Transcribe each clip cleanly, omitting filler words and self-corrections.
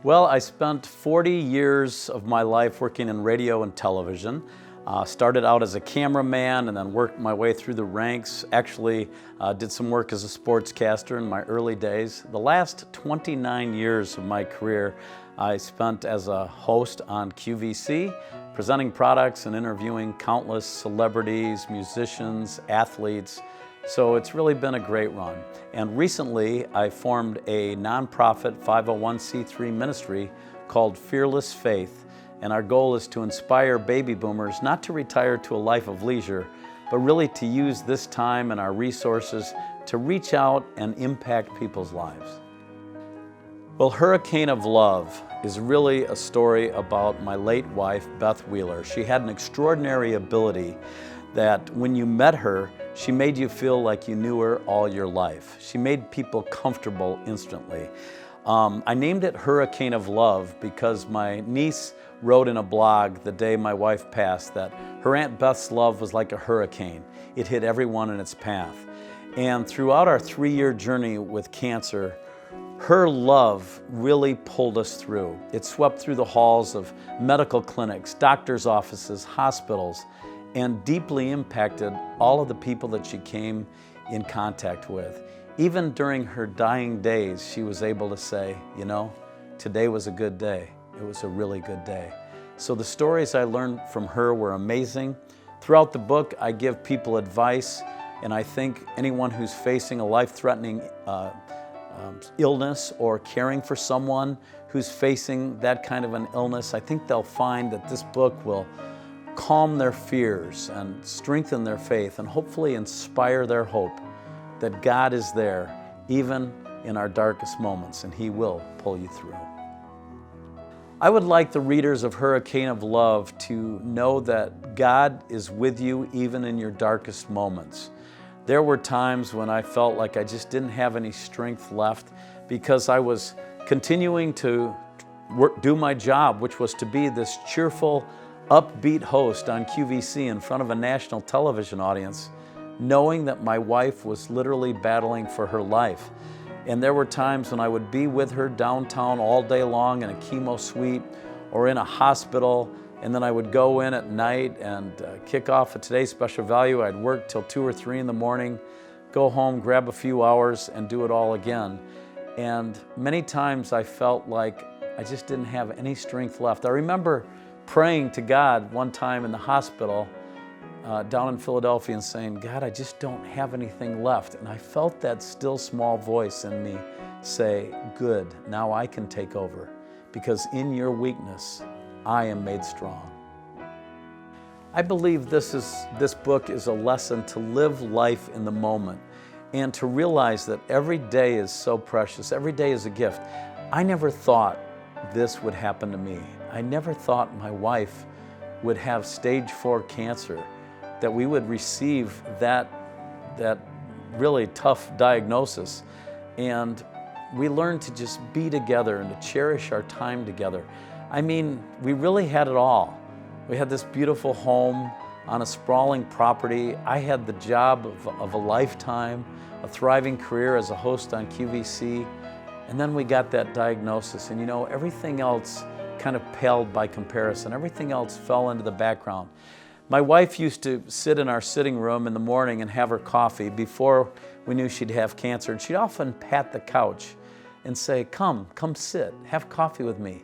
Well, I spent 40 years of my life working in radio and television. Started out as a cameraman and then worked my way through the ranks. Actually, did some work as a sportscaster in my early days. The last 29 years of my career, I spent as a host on QVC, presenting products and interviewing countless celebrities, musicians, athletes. So it's really been a great run. And recently, I formed a nonprofit 501c3 ministry called Fearless Faith. And our goal is to inspire baby boomers not to retire to a life of leisure, but really to use this time and our resources to reach out and impact people's lives. Well, Hurricane of Love is really a story about my late wife, Beth Wheeler. She had an extraordinary ability that when you met her, she made you feel like you knew her all your life. She made people comfortable instantly. I named it Hurricane of Love because my niece wrote in a blog the day my wife passed that her Aunt Beth's love was like a hurricane. It hit everyone in its path. And throughout our 3-year journey with cancer, her love really pulled us through. It swept through the halls of medical clinics, doctors' offices, hospitals, and deeply impacted all of the people that she came in contact with. Even during her dying days, she was able to say, you know, today was a good day. It was a really good day. So the stories I learned from her were amazing. Throughout the book, I give people advice, and I think anyone who's facing a life-threatening illness or caring for someone who's facing that kind of an illness, I think they'll find that this book will calm their fears and strengthen their faith and hopefully inspire their hope that God is there even in our darkest moments, and He will pull you through. I would like the readers of Hurricane of Love to know that God is with you even in your darkest moments. There were times when I felt like I just didn't have any strength left because I was continuing to do my job, which was to be this cheerful, upbeat host on QVC in front of a national television audience, knowing that my wife was literally battling for her life. And there were times when I would be with her downtown all day long in a chemo suite or in a hospital, and then I would go in at night and kick off a Today's Special Value. I'd work till 2 or 3 in the morning, go home, grab a few hours, and do it all again. And many times I felt like I just didn't have any strength left. I remember praying to God one time in the hospital down in Philadelphia and saying, God, I just don't have anything left. And I felt that still small voice in me say, good, now I can take over, because in your weakness, I am made strong. I believe this book is a lesson to live life in the moment and to realize that every day is so precious. Every day is a gift. I never thought this would happen to me. I never thought my wife would have stage 4 cancer, that we would receive that really tough diagnosis. And we learned to just be together and to cherish our time together. I mean, we really had it all. We had this beautiful home on a sprawling property. I had the job of a lifetime, a thriving career as a host on QVC. And then we got that diagnosis. And you know, everything else kind of paled by comparison. Everything else fell into the background. My wife used to sit in our sitting room in the morning and have her coffee before we knew she'd have cancer. And she'd often pat the couch and say, come sit, have coffee with me.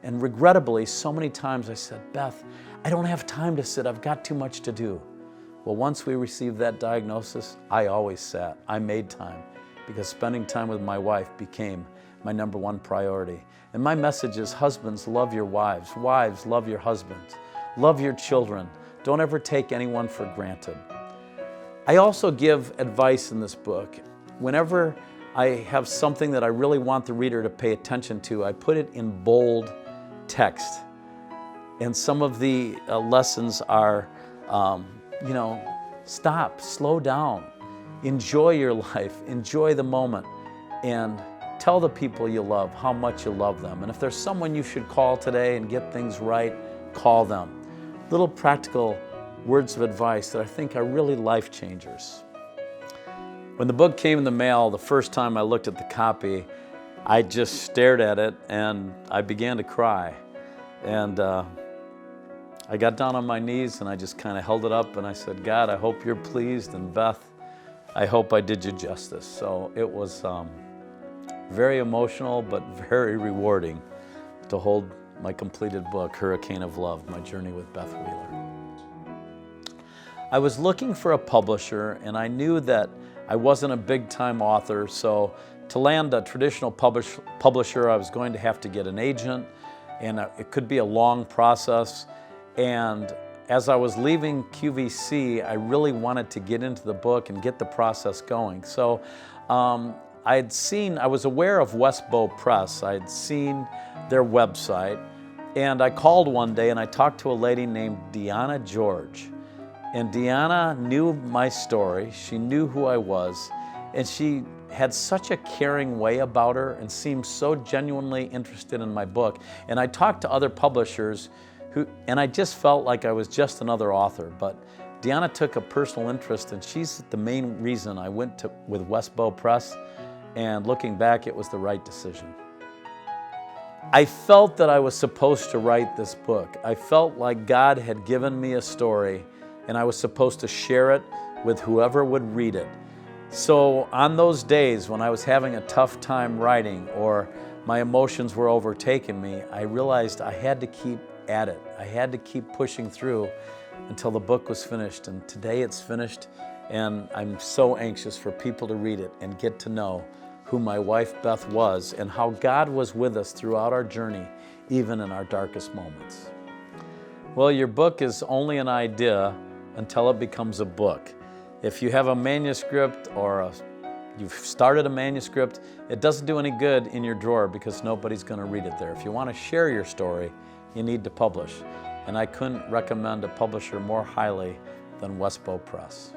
And regrettably, so many times I said, Beth, I don't have time to sit. I've got too much to do. Well, once we received that diagnosis, I always sat. I made time because spending time with my wife became my #1 priority. And my message is, husbands, love your wives. Wives, love your husbands. Love your children. Don't ever take anyone for granted. I also give advice in this book. Whenever I have something that I really want the reader to pay attention to, I put it in bold text. And some of the lessons are, stop, slow down, enjoy your life, enjoy the moment, and tell the people you love how much you love them. And if there's someone you should call today and get things right, call them. Little practical words of advice that I think are really life changers. When the book came in the mail, the first time I looked at the copy, I just stared at it and I began to cry. And I got down on my knees and I just kind of held it up and I said, God, I hope you're pleased, and Beth, I hope I did you justice. So it was very emotional, but very rewarding to hold my completed book, Hurricane of Love, My Journey with Beth Wheeler. I was looking for a publisher, and I knew that I wasn't a big-time author, so to land a traditional publisher, I was going to have to get an agent, and it could be a long process. And as I was leaving QVC, I really wanted to get into the book and get the process going. So I was aware of Westbow Press. I had seen their website, and I called one day and I talked to a lady named Deanna George. And Deanna knew my story, she knew who I was, and she had such a caring way about her and seemed so genuinely interested in my book. And I talked to other publishers and I just felt like I was just another author. But Deanna took a personal interest, and she's the main reason I went with Westbow Press. And looking back, it was the right decision. I felt that I was supposed to write this book. I felt like God had given me a story, and I was supposed to share it with whoever would read it. So on those days when I was having a tough time writing or my emotions were overtaking me, I realized I had to keep at it. I had to keep pushing through until the book was finished. And today it's finished, and I'm so anxious for people to read it and get to know who my wife Beth was and how God was with us throughout our journey, even in our darkest moments. Well, your book is only an idea until it becomes a book. If you have a manuscript or you've started a manuscript, it doesn't do any good in your drawer because nobody's going to read it there. If you want to share your story, you need to publish. And I couldn't recommend a publisher more highly than Westbow Press.